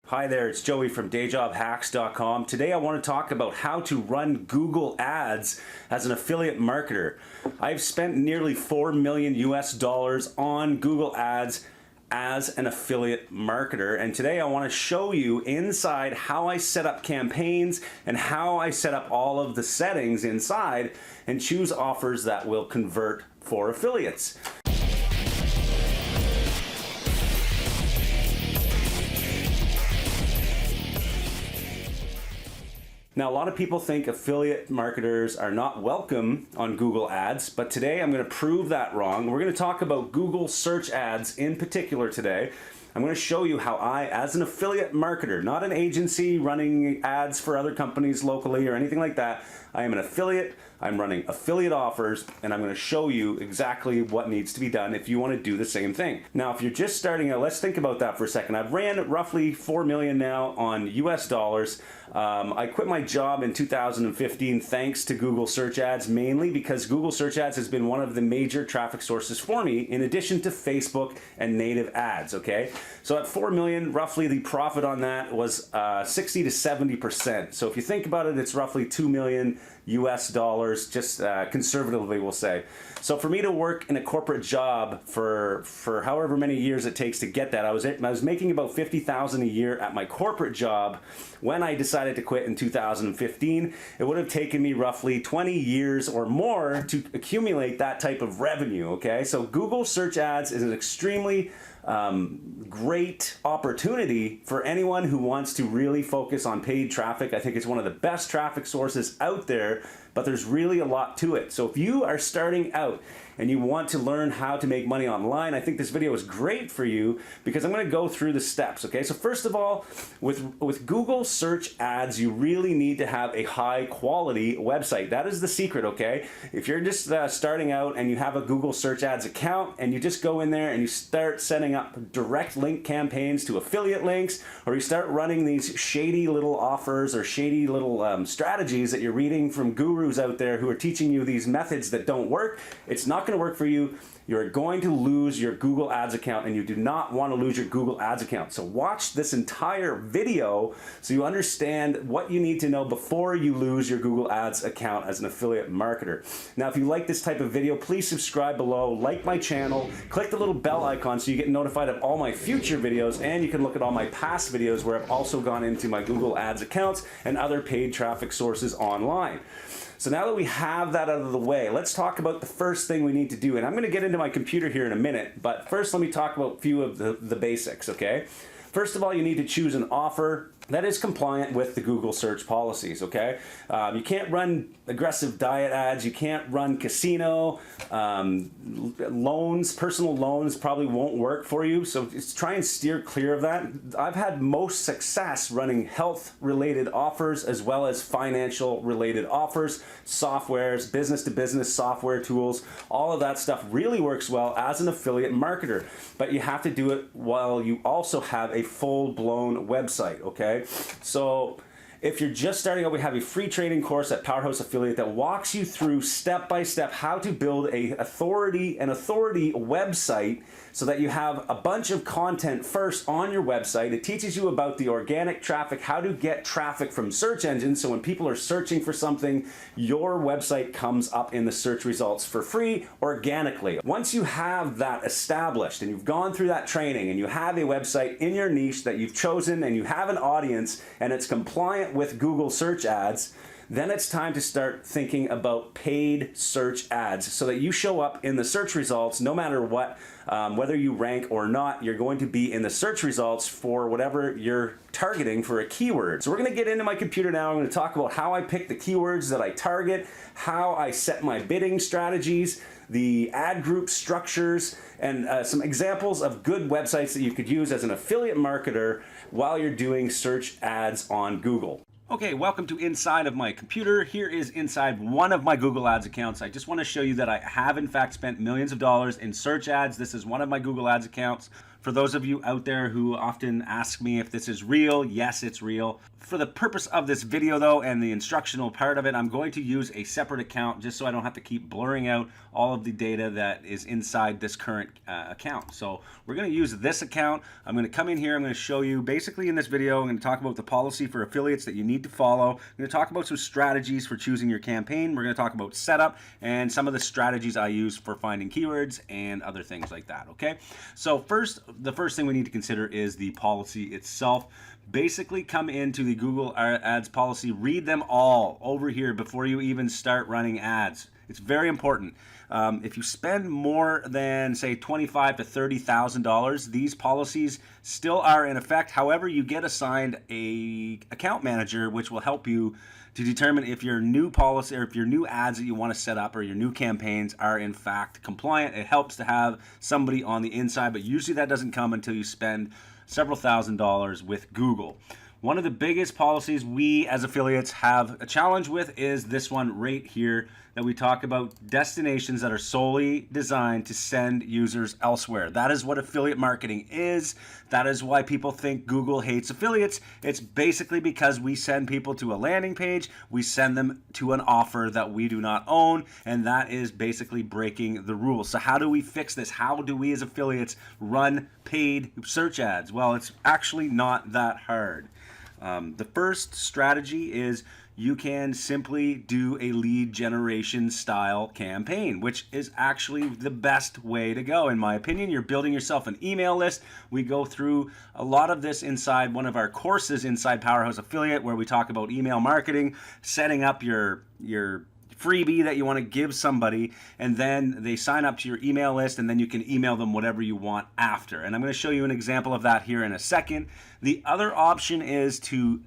Hi there, it's Joey from DayJobHacks.com. Today I want to talk about how to run Google Ads as an affiliate marketer. I've spent nearly $4 million on Google Ads as an affiliate marketer, and today I want to show you inside how I set up campaigns and how I set up all of the settings inside and choose offers that will convert for affiliates. Now, a lot of people think affiliate marketers are not welcome on Google Ads, but today I'm going to prove that wrong. We're going to talk about Google search ads in particular today. I'm going to show you how I, as an affiliate marketer, not an agency running ads for other companies locally or anything like that, I am an affiliate, I'm running affiliate offers, and I'm going to show you exactly what needs to be done if you want to do the same thing. Now, if you're just starting out, let's think about that for a second. I've ran roughly $4 million now on US dollars. I quit my job in 2015 thanks to Google search ads, mainly because Google search ads has been one of the major traffic sources for me, in addition to Facebook and native ads, okay? So at 4 million, roughly the profit on that was 60 to 70%. So if you think about it, it's roughly 2 million US dollars, just conservatively we'll say. So for me to work in a corporate job for however many years it takes to get that, I was making about $50,000 a year at my corporate job. When I decided to quit in 2015, it would have taken me roughly 20 years or more to accumulate that type of revenue, okay? So Google search ads is an extremely great opportunity for anyone who wants to really focus on paid traffic. I think it's one of the best traffic sources out there, but there's really a lot to it. So if you are starting out and you want to learn how to make money online, I think this video is great for you because I'm going to go through the steps, okay? So first of all, with Google search ads, you really need to have a high quality website. That is the secret, okay? If you're just starting out and you have a Google search ads account and you just go in there and you start setting up direct link campaigns to affiliate links, or you start running these shady little offers or shady little strategies that you're reading from gurus out there who are teaching you these methods that don't work, it's not going to work for you. You're going to lose your Google Ads account, and you do not want to lose your Google Ads account. So watch this entire video so you understand what you need to know before you lose your Google Ads account as an affiliate marketer. Now, if you like this type of video, please subscribe below, like my channel, click the little bell icon so you get notified of all my future videos, and you can look at all my past videos where I've also gone into my Google Ads accounts and other paid traffic sources online. So now that we have that out of the way, let's talk about the first thing we need to do. And I'm going to get into my computer here in a minute, but first let me talk about a few of the basics, okay? First of all, you need to choose an offer that is compliant with the Google search policies, okay? You can't run aggressive diet ads, you can't run casino, loans, personal loans probably won't work for you, so just try and steer clear of that. I've had most success running health-related offers as well as financial-related offers, softwares, business-to-business software tools, all of that stuff really works well as an affiliate marketer, but you have to do it while you also have a full-blown website, okay? So if you're just starting out, we have a free training course at Powerhouse Affiliate that walks you through step-by-step how to build an authority website so that you have a bunch of content first on your website. It teaches you about the organic traffic, how to get traffic from search engines, so when people are searching for something, your website comes up in the search results for free organically. Once you have that established and you've gone through that training and you have a website in your niche that you've chosen and you have an audience and it's compliant with Google search ads, then it's time to start thinking about paid search ads so that you show up in the search results no matter what, whether you rank or not, you're going to be in the search results for whatever you're targeting for a keyword. So we're going to get into my computer now. I'm going to talk about how I pick the keywords that I target, how I set my bidding strategies, the ad group structures, and some examples of good websites that you could use as an affiliate marketer while you're doing search ads on Google. Okay, welcome to inside of my computer. Here is inside one of my Google Ads accounts. I just want to show you that I have in fact spent millions of dollars in search ads. This is one of my Google Ads accounts. For those of you out there who often ask me if this is real, yes, it's real. For the purpose of this video though, and the instructional part of it, I'm going to use a separate account just so I don't have to keep blurring out all of the data that is inside this current account. So we're going to use this account. I'm going to come in here. I'm going to show you basically in this video, I'm going to talk about the policy for affiliates that you need to follow. I'm going to talk about some strategies for choosing your campaign. We're going to talk about setup and some of the strategies I use for finding keywords and other things like that. Okay. So the first thing we need to consider is the policy itself. Basically come into the Google Ads policy, read them all over here before you even start running ads. It's very important. If you spend more than say $25,000 to $30,000, these policies still are in effect. However, you get assigned a account manager, which will help you to determine if your new policy or if your new ads that you want to set up or your new campaigns are in fact compliant. It helps to have somebody on the inside, but usually that doesn't come until you spend several $1,000s with Google. One of the biggest policies we as affiliates have a challenge with is this one right here that we talk about: destinations that are solely designed to send users elsewhere. That is what affiliate marketing is. That is why people think Google hates affiliates. It's basically because we send people to a landing page, we send them to an offer that we do not own, and that is basically breaking the rules. So how do we fix this? How do we as affiliates run paid search ads? Well, it's actually not that hard. The first strategy is you can simply do a lead generation style campaign, which is actually the best way to go, in my opinion. You're building yourself an email list. We go through a lot of this inside one of our courses inside Powerhouse Affiliate, where we talk about email marketing, setting up your freebie that you want to give somebody, and then they sign up to your email list, and then you can email them whatever you want after. And I'm going to show you an example of that here in a second. The other option is to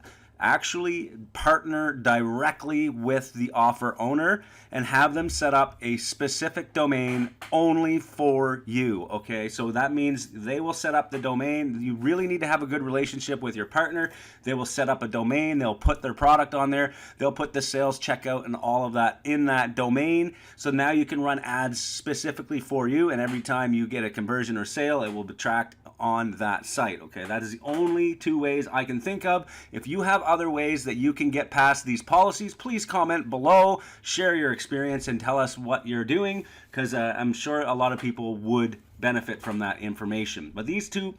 actually partner directly with the offer owner and have them set up a specific domain only for you. Okay, so that means they will set up the domain. You really need to have a good relationship with your partner. They will set up a domain, they'll put their product on there, they'll put the sales checkout and all of that in that domain. So now you can run ads specifically for you, and every time you get a conversion or sale, it will be tracked on that site. Okay, that is the only two ways I can think of. If you have other ways that you can get past these policies, please comment below, share your experience, and tell us what you're doing, because I'm sure a lot of people would benefit from that information. But these two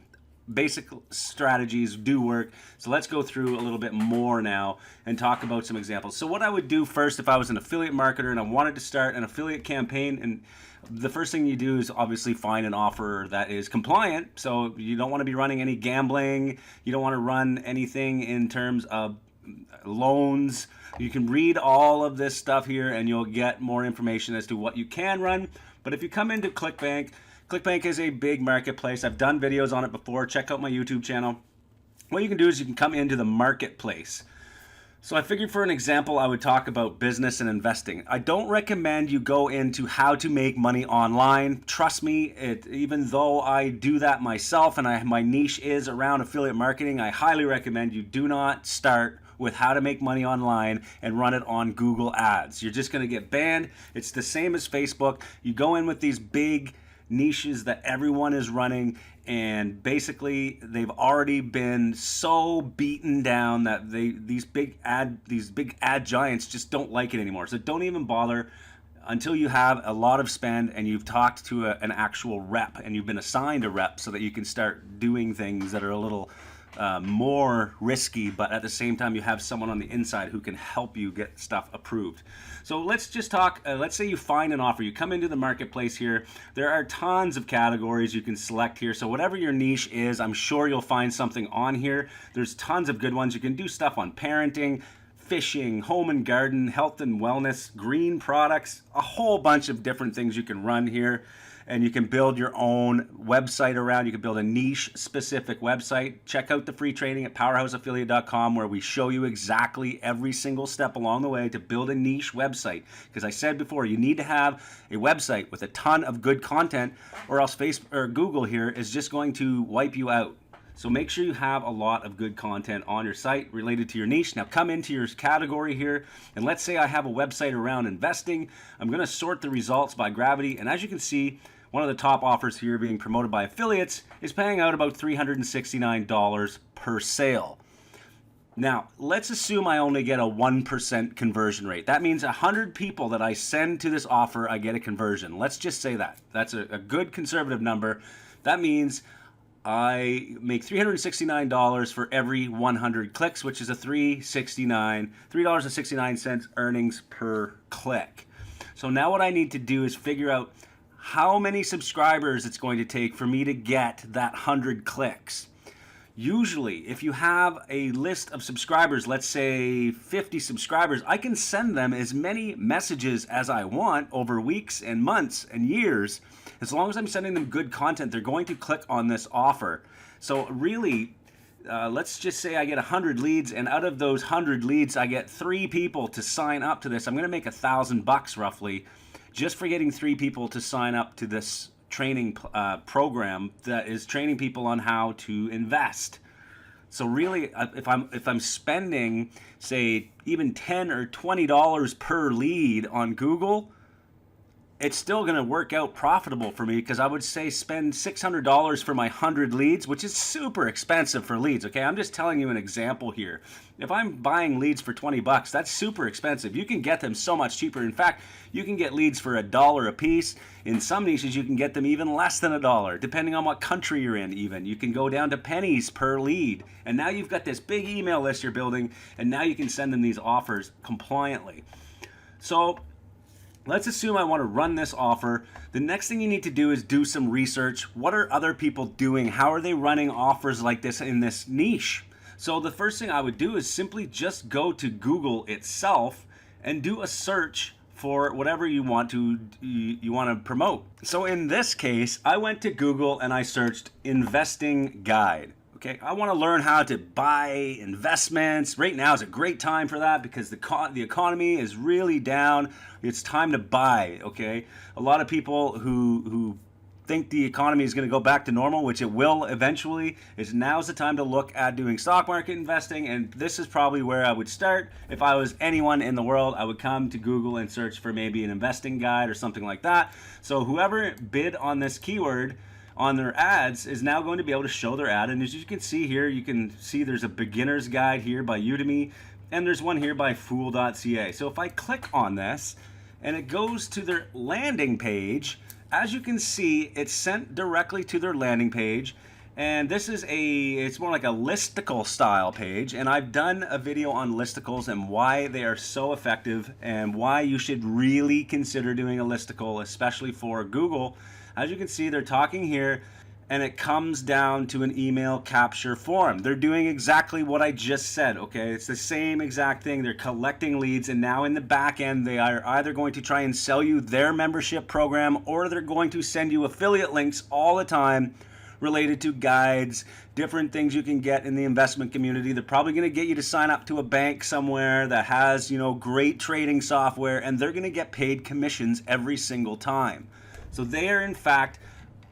basic strategies do work. So let's go through a little bit more now and talk about some examples. So what I would do first if I was an affiliate marketer and I wanted to start an affiliate campaign, and the first thing you do is obviously find an offer that is compliant. So you don't want to be running any gambling. You don't want to run anything in terms of loans. You can read all of this stuff here and you'll get more information as to what you can run. But if you come into ClickBank, ClickBank is a big marketplace. I've done videos on it before. Check out my YouTube channel. What you can do is you can come into the marketplace. So I figured for an example, I would talk about business and investing. I don't recommend you go into how to make money online. Trust me, even though I do that myself and my niche is around affiliate marketing, I highly recommend you do not start with how to make money online and run it on Google Ads. You're just going to get banned. It's the same as Facebook. You go in with these big niches that everyone is running, and basically they've already been so beaten down that these big ad giants just don't like it anymore. So don't even bother until you have a lot of spend and you've talked to an actual rep and you've been assigned a rep, so that you can start doing things that are a little more risky, but at the same time you have someone on the inside who can help you get stuff approved. So let's just talk, let's say you find an offer, you come into the marketplace here, there are tons of categories you can select here. So whatever your niche is, I'm sure you'll find something on here. There's tons of good ones. You can do stuff on parenting, fishing, home and garden, health and wellness, green products, a whole bunch of different things you can run here. And you can build your own website around. You can build a niche specific website. Check out the free training at powerhouseaffiliate.com, where we show you exactly every single step along the way to build a niche website. Because I said before, you need to have a website with a ton of good content, or else Facebook or Google here is just going to wipe you out. So make sure you have a lot of good content on your site related to your niche. Now come into your category here, and let's say I have a website around investing. I'm going to sort the results by gravity, and as you can see, one of the top offers here being promoted by affiliates is paying out about $369 per sale. Now, let's assume I only get a 1% conversion rate. That means 100 people that I send to this offer, I get a conversion. Let's just say that. That's a good conservative number. That means I make $369 for every 100 clicks, which is a $3.69 earnings per click. So now what I need to do is figure out how many subscribers it's going to take for me to get that 100 clicks. Usually, if you have a list of subscribers, let's say 50 subscribers, I can send them as many messages as I want over weeks and months and years. As long as I'm sending them good content, they're going to click on this offer. So really, let's just say I get 100 leads, and out of those 100 leads, I get 3 people to sign up to this. I'm going to make $1,000 roughly just for getting 3 people to sign up to this training program that is training people on how to invest. So really, if I'm spending, say, even $10 or $20 per lead on Google, it's still going to work out profitable for me, because I would say spend $600 for my 100 leads, which is super expensive for leads. Okay, I'm just telling you an example here. If I'm buying leads for $20, that's super expensive. You can get them so much cheaper. In fact, you can get leads for $1 a piece. In some niches, you can get them even less than $1, depending on what country you're in even. You can go down to pennies per lead. And now you've got this big email list you're building, and now you can send them these offers compliantly. So let's assume I want to run this offer. The next thing you need to do is do some research. What are other people doing? How are they running offers like this in this niche? So the first thing I would do is simply just go to Google itself and do a search for whatever you want to promote. So in this case, I went to Google and I searched investing guide. Okay, I want to learn how to buy investments. Right now is a great time for that because the economy is really down. It's time to buy, okay? A lot of people who think the economy is going to go back to normal, which it will eventually, now's the time to look at doing stock market investing, and this is probably where I would start. If I was anyone in the world, I would come to Google and search for maybe an investing guide or something like that. So whoever bid on this keyword on their ads is now going to be able to show their ad. And as you can see here, you can see there's a beginner's guide here by Udemy, and there's one here by Fool.ca. So if I click on this and it goes to their landing page, as you can see, it's sent directly to their landing page. And this is it's more like a listicle style page. And I've done a video on listicles and why they are so effective and why you should really consider doing a listicle, especially for Google. As you can see, they're talking here, and it comes down to an email capture form. They're doing exactly what I just said, okay? It's the same exact thing. They're collecting leads, and now in the back end, they are either going to try and sell you their membership program, or they're going to send you affiliate links all the time related to guides, different things you can get in the investment community. They're probably going to get you to sign up to a bank somewhere that has, great trading software, and they're going to get paid commissions every single time. So they are, in fact,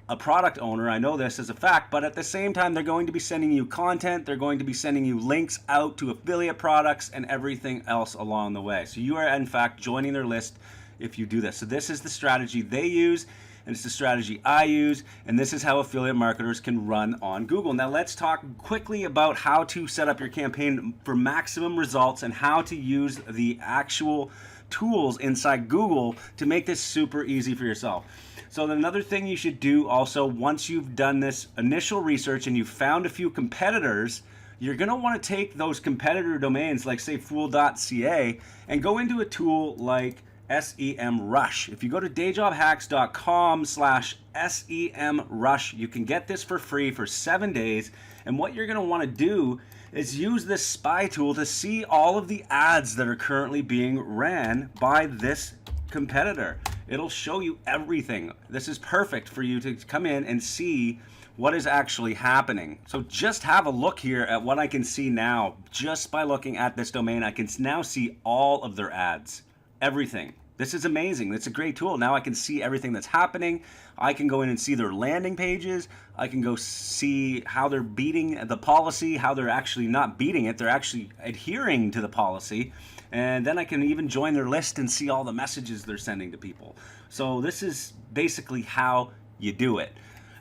a product owner. I know this as a fact, but at the same time, they're going to be sending you content. They're going to be sending you links out to affiliate products and everything else along the way. So you are, in fact, joining their list if you do this. So this is the strategy they use, and it's the strategy I use, and this is how affiliate marketers can run on Google. Now let's talk quickly about how to set up your campaign for maximum results and how to use the actual tools inside Google to make this super easy for yourself. So another thing you should do also, once you've done this initial research and you've found a few competitors, you're going to want to take those competitor domains like say Fool.ca and go into a tool like SEMrush. If you go to dayjobhacks.com/SEMrush, you can get this for free for 7 days. And what you're going to want to do is use this spy tool to see all of the ads that are currently being ran by this competitor. It'll show you everything. This is perfect for you to come in and see what is actually happening. So just have a look here at what I can see now. Just by looking at this domain, I can now see all of their ads, everything. This is amazing. It's a great tool. Now I can see everything that's happening. I can go in and see their landing pages. I can go see how they're beating the policy, how they're actually not beating it. They're actually adhering to the policy. And then I can even join their list and see all the messages they're sending to people. So this is basically how you do it.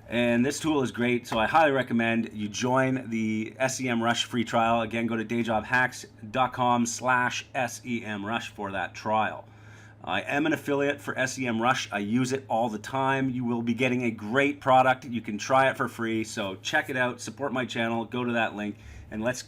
And this tool is great, so I highly recommend you join the SEMrush free trial. Again, go to dayjobhacks.com/SEMrush for that trial. I am an affiliate for SEMrush. I use it all the time. You will be getting a great product. You can try it for free, so check it out, support my channel, go to that link, and let's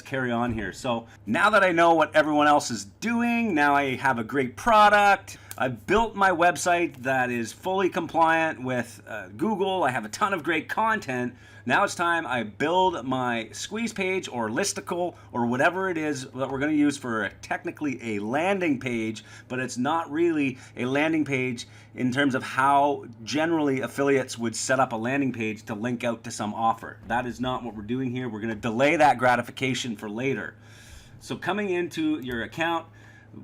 carry on here. So now that I know what everyone else is doing, now I have a great product. I've built my website that is fully compliant with Google. I have a ton of great content. Now it's time I build my squeeze page or listicle or whatever it is that we're going to use for technically a landing page, but it's not really a landing page in terms of how generally affiliates would set up a landing page to link out to some offer. That is not what we're doing here. We're going to delay that gratification for later. So coming into your account,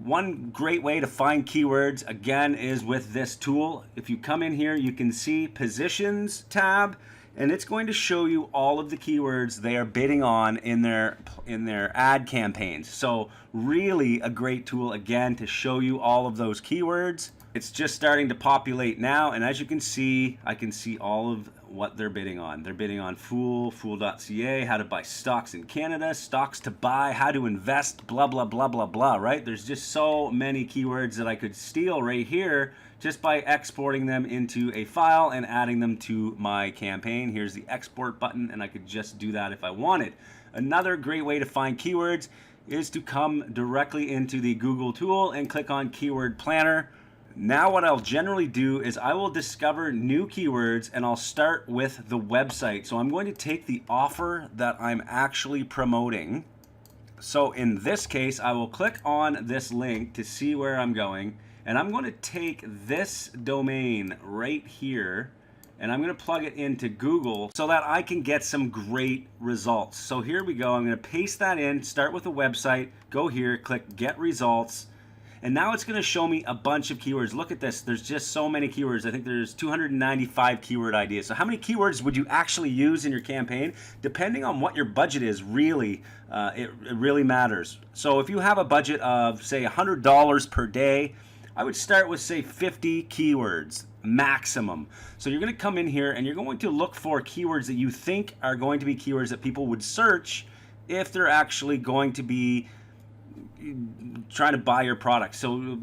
one great way to find keywords, again, is with this tool. If you come in here, you can see Positions tab, and it's going to show you all of the keywords they are bidding on in their ad campaigns. So really a great tool, again, to show you all of those keywords. It's just starting to populate now, and as you can see, I can see all of what they're bidding on. They're bidding on Fool.ca, how to buy stocks in Canada, stocks to buy, how to invest, blah, blah, blah, blah, blah, right? There's just so many keywords that I could steal right here just by exporting them into a file and adding them to my campaign. Here's the export button, and I could just do that if I wanted. Another great way to find keywords is to come directly into the Google tool and click on Keyword Planner. Now what I'll generally do is I will discover new keywords, and I'll start with the website. So I'm going to take the offer that I'm actually promoting. So in this case, I will click on this link to see where I'm going, and I'm going to take this domain right here and I'm going to plug it into Google so that I can get some great results. So here we go. I'm going to paste that in, start with a website, go here, click Get Results. And now it's going to show me a bunch of keywords. Look at this. There's just so many keywords. I think there's 295 keyword ideas. So how many keywords would you actually use in your campaign? Depending on what your budget is, really, it really matters. So if you have a budget of, say, $100 per day, I would start with, say, 50 keywords maximum. So you're going to come in here and you're going to look for keywords that you think are going to be keywords that people would search if they're actually going to be trying to buy your product. So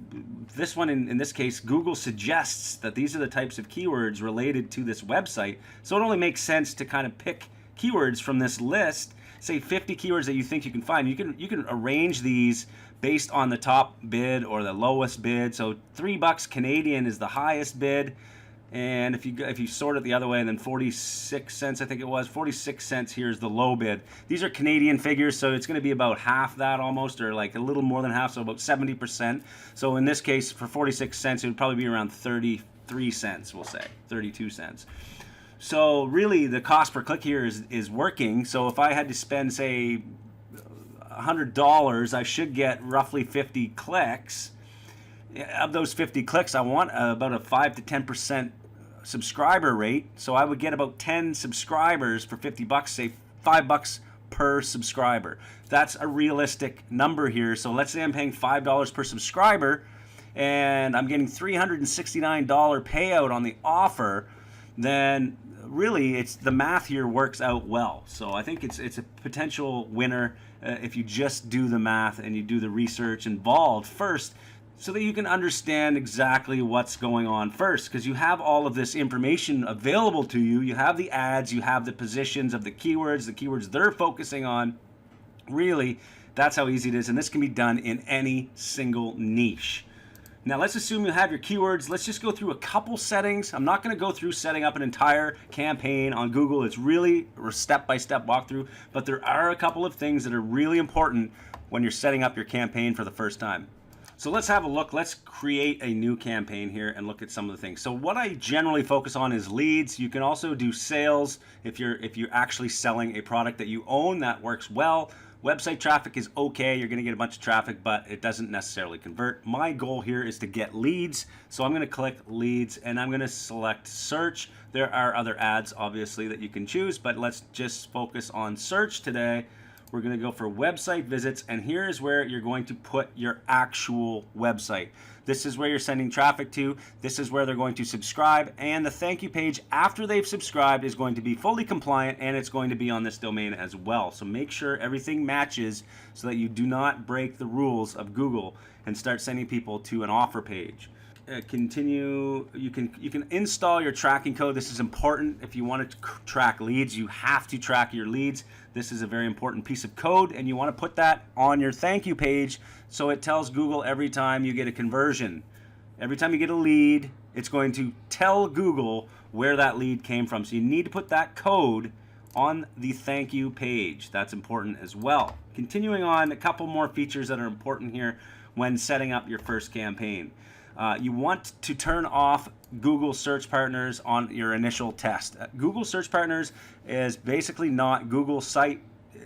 this one, in this case, Google suggests that these are the types of keywords related to this website. So it only makes sense to kind of pick keywords from this list, say 50 keywords that you think you can find. You can arrange these based on the top bid or the lowest bid. So $3 Canadian is the highest bid. And if you sort it the other way, and then 46 cents, I think it was, 46 cents here is the low bid. These are Canadian figures, so it's going to be about half that almost, or like a little more than half, so about 70%. So in this case, for 46 cents, it would probably be around 33 cents, we'll say, 32 cents. So really, the cost per click here is working. So if I had to spend, say, $100, I should get roughly 50 clicks. Of those 50 clicks, I want about a 5 to 10% subscriber rate. So I would get about 10 subscribers for 50 bucks, say $5 per subscriber. That's a realistic number here. So let's say I'm paying $5 per subscriber and I'm getting $369 payout on the offer, then really it's the math here works out well. So I think it's a potential winner if you just do the math and you do the research involved first, so that you can understand exactly what's going on first, because you have all of this information available to you. You have the ads, you have the positions of the keywords they're focusing on. Really, that's how easy it is, and this can be done in any single niche. Now let's assume you have your keywords. Let's just go through a couple settings. I'm not going to go through setting up an entire campaign on Google. It's really a step-by-step walkthrough, but there are a couple of things that are really important when you're setting up your campaign for the first time. So let's have a look. Let's create a new campaign here and look at some of the things. So what I generally focus on is leads. You can also do sales if you're actually selling a product that you own. That works well. Website traffic is okay. You're going to get a bunch of traffic, but it doesn't necessarily convert. My goal here is to get leads. So I'm going to click leads and I'm going to select search. There are other ads, obviously, that you can choose, but let's just focus on search today. We're going to go for website visits, and here is where you're going to put your actual website. This is where you're sending traffic to. This is where they're going to subscribe, and the thank you page after they've subscribed is going to be fully compliant, and it's going to be on this domain as well. So make sure everything matches so that you do not break the rules of Google and start sending people to an offer page. Continue. You can install your tracking code. This is important. If you want to track leads, you have to track your leads. This is a very important piece of code, and you want to put that on your thank you page so it tells Google every time you get a conversion. Every time you get a lead, it's going to tell Google where that lead came from. So you need to put that code on the thank you page. That's important as well. Continuing on, a couple more features that are important here when setting up your first campaign. You want to turn off Google Search Partners on your initial test. Google Search Partners is basically not Google's site.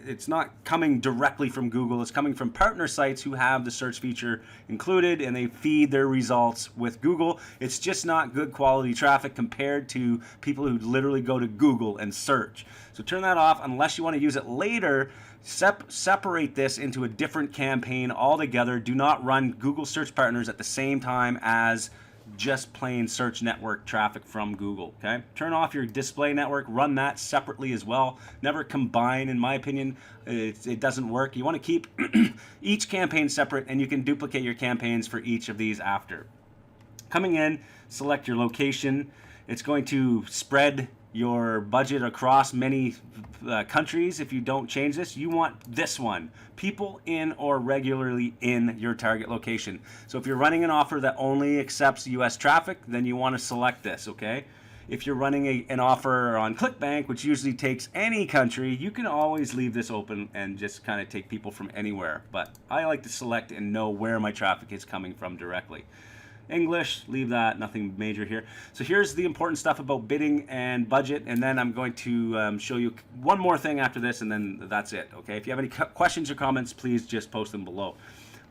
It's not coming directly from Google. It's coming from partner sites who have the search feature included, and they feed their results with Google. It's just not good quality traffic compared to people who literally go to Google and search. So turn that off unless you want to use it later. Separate this into a different campaign altogether. Do not run Google Search Partners at the same time as just plain search network traffic from Google. Okay, turn off your display network, run that separately as well. Never combine, in my opinion. It doesn't work. You want to keep each campaign separate, and you can duplicate your campaigns for each of these after. Coming in, select your location. It's going to spread your budget across many countries. If you don't change this, you want this one: people in or regularly in your target location. So if you're running an offer that only accepts US traffic, then you want to select this, okay? If you're running an offer on ClickBank, which usually takes any country, you can always leave this open and just kind of take people from anywhere. But I like to select and know where my traffic is coming from directly. English, leave that, nothing major here. So here's the important stuff about bidding and budget, and then I'm going to show you one more thing after this, and then that's it, okay? If you have any questions or comments, please just post them below.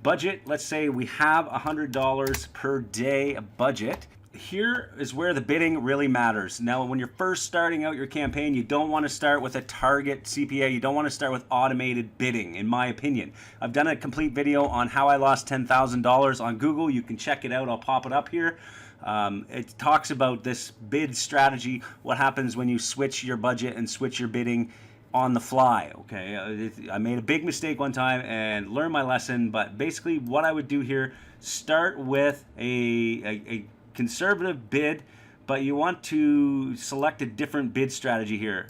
Budget, let's say we have $100 per day budget. Here is where the bidding really matters. Now, when you're first starting out your campaign, you don't want to start with a target CPA. You don't want to start with automated bidding, in my opinion. I've done a complete video on how I lost $10,000 on Google. You can check it out. I'll pop it up here. It talks about this bid strategy, what happens when you switch your budget and switch your bidding on the fly, okay? I made a big mistake one time and learned my lesson, but basically what I would do here, start with a conservative bid, but you want to select a different bid strategy here.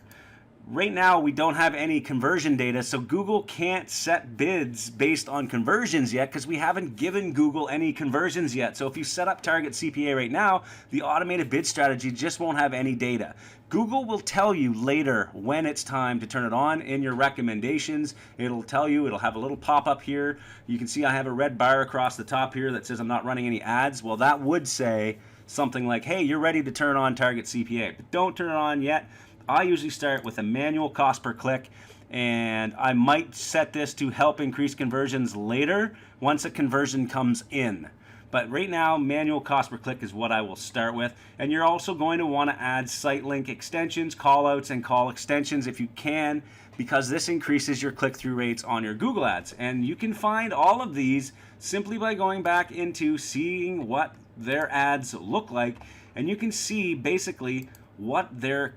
Right now, we don't have any conversion data, so Google can't set bids based on conversions yet because we haven't given Google any conversions yet. So if you set up Target CPA right now, the automated bid strategy just won't have any data. Google will tell you later when it's time to turn it on in your recommendations. It'll tell you, it'll have a little pop-up here. You can see I have a red bar across the top here that says I'm not running any ads. Well, that would say something like, hey, you're ready to turn on Target CPA, but don't turn it on yet. I usually start with a manual cost per click, and I might set this to help increase conversions later once a conversion comes in. But right now, manual cost per click is what I will start with. And you're also going to want to add site link extensions, callouts, and call extensions if you can, because this increases your click-through rates on your Google Ads. And you can find all of these simply by going back into seeing what their ads look like. And you can see basically what their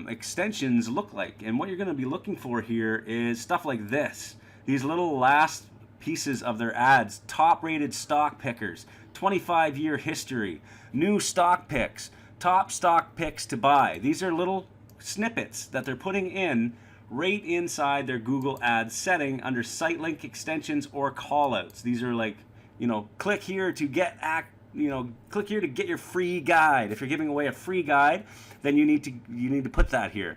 extensions look like. And what you're going to be looking for here is stuff like this. These little last pieces of their ads: top rated stock pickers, 25-year history, new stock picks, top stock picks to buy. These are little snippets that they're putting in right inside their Google Ads setting under site link extensions or callouts. These are like, you know, click here to get click here to get your free guide. If you're giving away a free guide, then you need to put that here.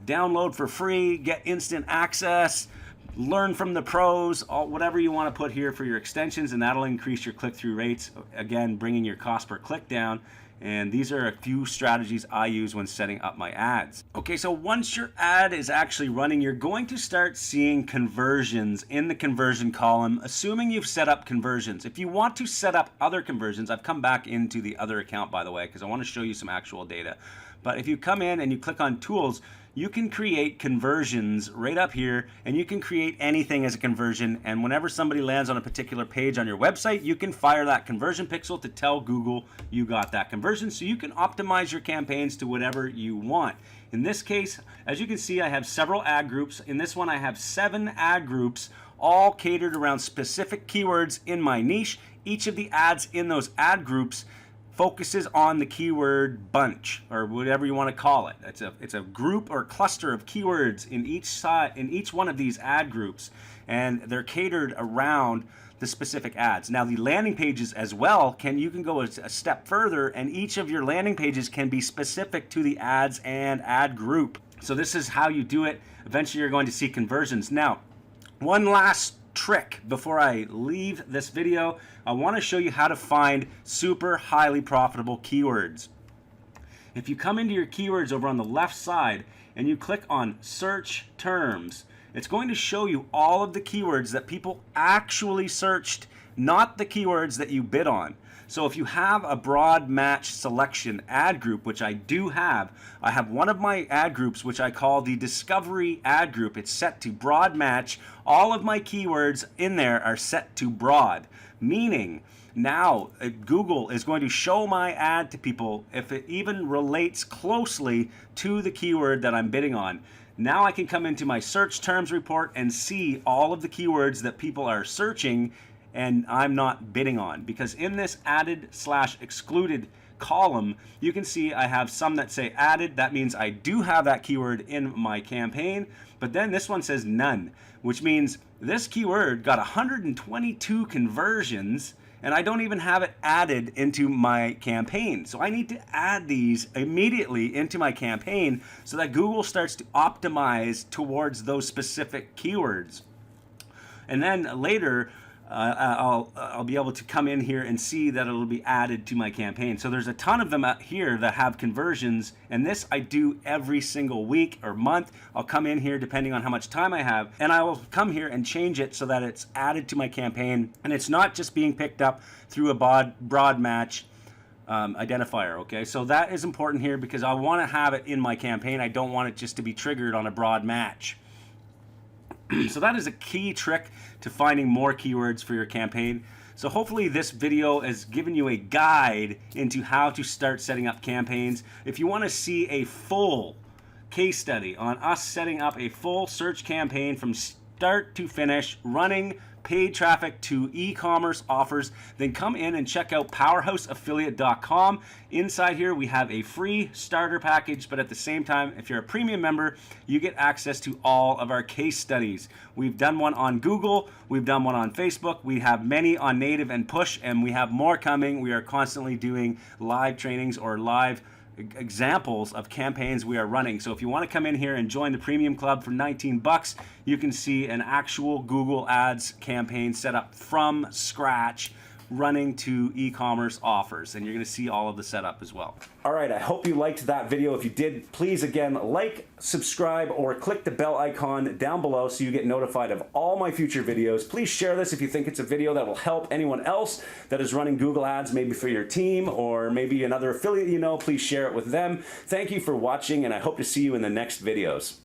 Download for free, get instant access, learn from the pros, whatever you want to put here for your extensions, and that'll increase your click-through rates, again bringing your cost per click down. And these are a few strategies I use when setting up my ads. Okay, so once your ad is actually running, you're going to start seeing conversions in the conversion column, assuming you've set up conversions. If you want to set up other conversions, I've come back into the other account, by the way, because I want to show you some actual data. But if you come in and you click on tools, you can create conversions right up here, and you can create anything as a conversion. And whenever somebody lands on a particular page on your website, you can fire that conversion pixel to tell Google you got that conversion, so you can optimize your campaigns to whatever you want. In this case, as you can see, I have several ad groups. In this one, I have 7 ad groups, all catered around specific keywords in my niche. Each of the ads in those ad groups focuses on the keyword bunch, or whatever you want to call it. It's a group or cluster of keywords in each one of these ad groups, and they're catered around the specific ads. Now the landing pages as well, you can go a step further, and each of your landing pages can be specific to the ads and ad group. So this is how you do it. Eventually you're going to see conversions. Now, one last trick before I leave this video. I want to show you how to find super highly profitable keywords. If you come into your keywords over on the left side and you click on search terms, it's going to show you all of the keywords that people actually searched, not the keywords that you bid on. So if you have a broad match selection ad group, which I do have, I have one of my ad groups which I call the discovery ad group. It's set to broad match. All of my keywords in there are set to broad, meaning now Google is going to show my ad to people if it even relates closely to the keyword that I'm bidding on. Now I can come into my search terms report and see all of the keywords that people are searching and I'm not bidding on, because in this added/excluded column, you can see I have some that say added. That means I do have that keyword in my campaign, but then this one says none, which means this keyword got 122 conversions and I don't even have it added into my campaign. So I need to add these immediately into my campaign so that Google starts to optimize towards those specific keywords. And then later, I'll be able to come in here and see that it'll be added to my campaign. So there's a ton of them out here that have conversions, and this I do every single week or month. I'll come in here depending on how much time I have, and I will come here and change it so that it's added to my campaign, and it's not just being picked up through a broad match identifier. Okay, so that is important here because I want to have it in my campaign. I don't want it just to be triggered on a broad match. So that is a key trick to finding more keywords for your campaign. So hopefully this video has given you a guide into how to start setting up campaigns. If you want to see a full case study on us setting up a full search campaign from start to finish, running paid traffic to e-commerce offers, then come in and check out powerhouseaffiliate.com. Inside here we have a free starter package, but at the same time, if you're a premium member, you get access to all of our case studies. We've done one on Google, we've done one on Facebook, we have many on native and push, and we have more coming. We are constantly doing live trainings or live examples of campaigns we are running. So if you want to come in here and join the premium club for 19 bucks, you can see an actual Google Ads campaign set up from scratch, running to e-commerce offers, and you're going to see all of the setup as well. All right, I hope you liked that video. If you did, please again like, subscribe, or click the bell icon down below so you get notified of all my future videos. Please share this if you think it's a video that will help anyone else that is running Google Ads, maybe for your team or maybe another affiliate you know. Please share it with them. Thank you for watching, and I hope to see you in the next videos.